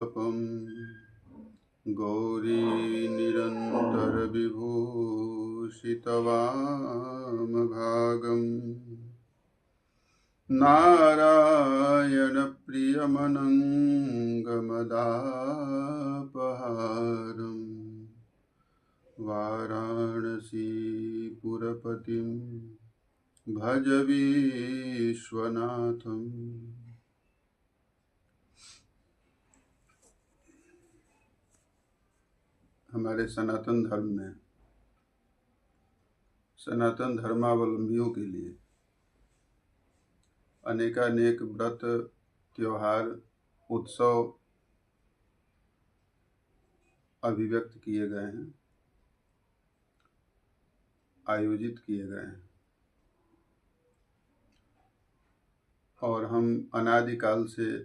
तपं गौरीनिरन्तरविभूषितवामभागम् नारायणप्रियमनङ्गमदापहारम् वाराणसीपुरपतिं भज विश्वनाथम्। हमारे सनातन धर्म में सनातन धर्मावलंबियों के लिए अनेकानेक व्रत, त्योहार, उत्सव अभिव्यक्त किए गए हैं, आयोजित किए गए हैं और हम अनादिकाल से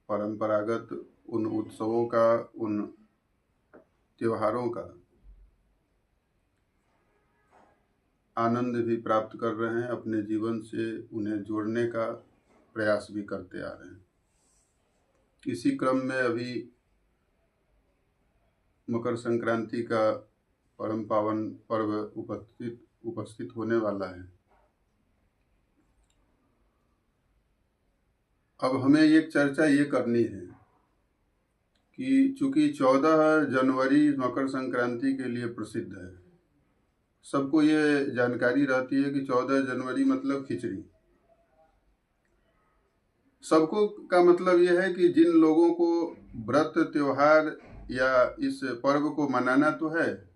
परंपरागत उन उत्सवों का, उन त्योहारों का आनंद भी प्राप्त कर रहे हैं, अपने जीवन से उन्हें जोड़ने का प्रयास भी करते आ रहे हैं। इसी क्रम में अभी मकर संक्रांति का परम पावन पर्व उपस्थित होने वाला है। अब हमें एक चर्चा ये करनी है कि चूंकि 14 जनवरी मकर संक्रांति के लिए प्रसिद्ध है, सबको ये जानकारी रहती है कि 14 जनवरी मतलब खिचड़ी। सबको का मतलब यह है कि जिन लोगों को व्रत, त्योहार या इस पर्व को मनाना तो है,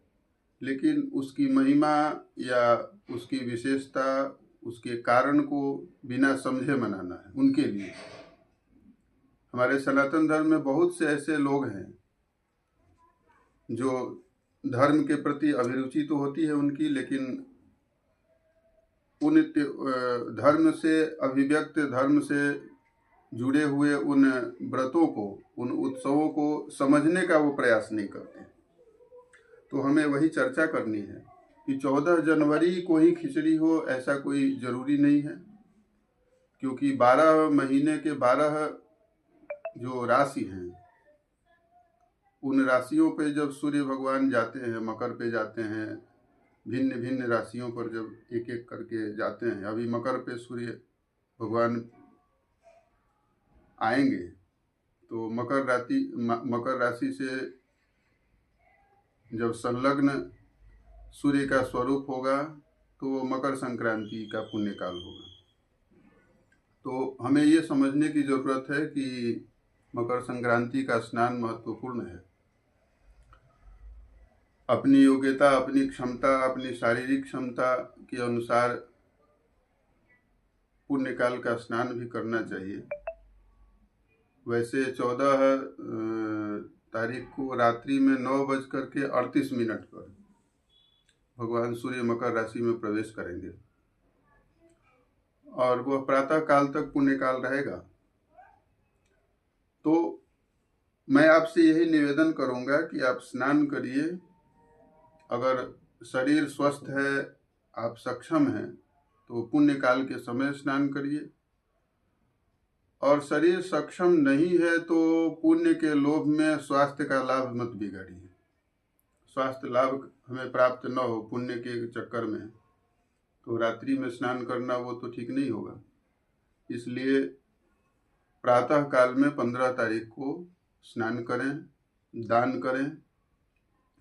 लेकिन उसकी महिमा या उसकी विशेषता, उसके कारण को बिना समझे मनाना है, उनके लिए। हमारे सनातन धर्म में बहुत से ऐसे लोग हैं जो धर्म के प्रति अभिरुचि तो होती है उनकी, लेकिन उन धर्म से अभिव्यक्त, धर्म से जुड़े हुए उन व्रतों को, उन उत्सवों को समझने का वो प्रयास नहीं करते। तो हमें वही चर्चा करनी है कि 14 जनवरी को ही खिचड़ी हो ऐसा कोई जरूरी नहीं है, क्योंकि 12 महीने के 12 जो राशि हैं, उन राशियों पे जब सूर्य भगवान जाते हैं, मकर पे जाते हैं, भिन्न भिन्न राशियों पर जब एक एक करके जाते हैं, अभी मकर पे सूर्य भगवान आएंगे, तो मकर राशि से जब संलग्न सूर्य का स्वरूप होगा तो वो मकर संक्रांति का पुण्यकाल होगा। तो हमें ये समझने की जरूरत है कि मकर संक्रांति का स्नान महत्वपूर्ण है। अपनी योग्यता, अपनी क्षमता, अपनी शारीरिक क्षमता के अनुसार पुण्यकाल का स्नान भी करना चाहिए। वैसे 14 तारीख को रात्रि में 9:38 पर भगवान सूर्य मकर राशि में प्रवेश करेंगे और वह प्रातः काल तक पुण्यकाल रहेगा। तो मैं आपसे यही निवेदन करूंगा कि आप स्नान करिए। अगर शरीर स्वस्थ है, आप सक्षम हैं, तो पुण्यकाल के समय स्नान करिए, और शरीर सक्षम नहीं है तो पुण्य के लोभ में स्वास्थ्य का लाभ मत बिगाड़िए। स्वास्थ्य लाभ हमें प्राप्त न हो पुण्य के चक्कर में, तो रात्रि में स्नान करना वो तो ठीक नहीं होगा। इसलिए प्रातः काल में 15 तारीख को स्नान करें, दान करें।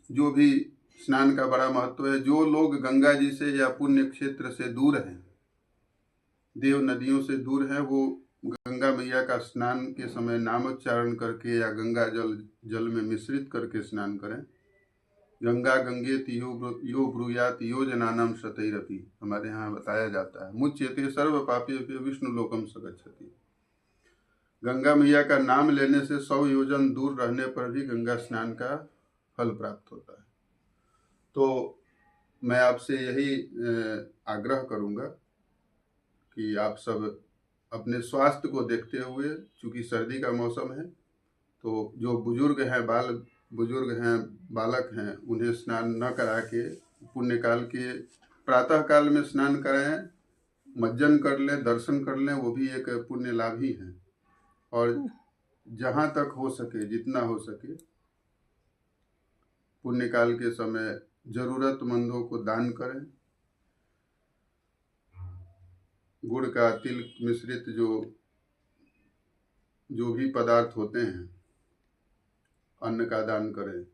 जो भी स्नान का बड़ा महत्व है। जो लोग गंगा जी से या पुण्य क्षेत्र से दूर हैं, देव नदियों से दूर हैं, वो गंगा मैया का स्नान के समय नामोच्चारण करके या गंगा जल में मिश्रित करके स्नान करें। गंगा गंगेति यो ब्रूयात यो जनानाम शतैरपि, हमारे यहाँ बताया जाता है। मुच्यते सर्व पापेभ्यो विष्णु लोकम स गच्छति। गंगा मैया का नाम लेने से 100 योजन दूर रहने पर भी गंगा स्नान का फल प्राप्त होता है। तो मैं आपसे यही आग्रह करूंगा कि आप सब अपने स्वास्थ्य को देखते हुए, चूंकि सर्दी का मौसम है, तो जो बुजुर्ग हैं, बालक हैं, उन्हें स्नान न करा के पुण्यकाल के प्रातः काल में स्नान कराएं, मज्जन कर लें, दर्शन कर लें, वो भी एक पुण्य लाभ ही है। और जहाँ तक हो सके, जितना हो सके, पुण्यकाल के समय जरूरतमंदों को दान करें। गुड़ का तिल मिश्रित जो भी पदार्थ होते हैं, अन्न का दान करें।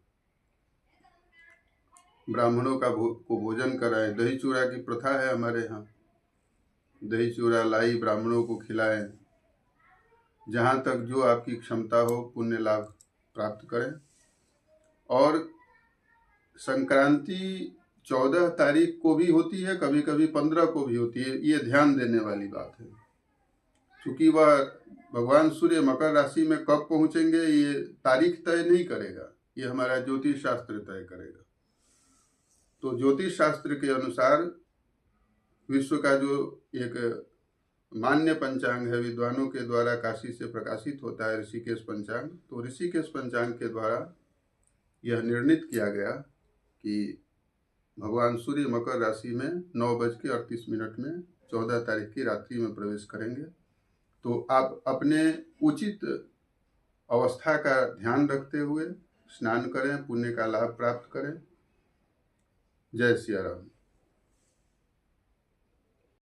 ब्राह्मणों को भोजन कराएं। दही चूड़ा की प्रथा है हमारे यहाँ, दही चूड़ा लाई ब्राह्मणों को खिलाएं। जहाँ तक जो आपकी क्षमता हो पुण्य लाभ प्राप्त करें। और संक्रांति 14 तारीख को भी होती है, कभी कभी 15 को भी होती है। ये ध्यान देने वाली बात है, क्योंकि वह भगवान सूर्य मकर राशि में कब पहुंचेंगे ये तारीख तय नहीं करेगा, ये हमारा ज्योतिष शास्त्र तय करेगा। तो ज्योतिष शास्त्र के अनुसार विश्व का जो एक मान्य पंचांग है, विद्वानों के द्वारा काशी से प्रकाशित होता है, ऋषिकेश पंचांग। तो ऋषिकेश पंचांग के द्वारा यह निर्णित किया गया कि भगवान सूर्य मकर राशि में 9:38 में 14 तारीख की रात्रि में प्रवेश करेंगे। तो आप अपने उचित अवस्था का ध्यान रखते हुए स्नान करें, पुण्य का लाभ प्राप्त करें। जय सिया राम।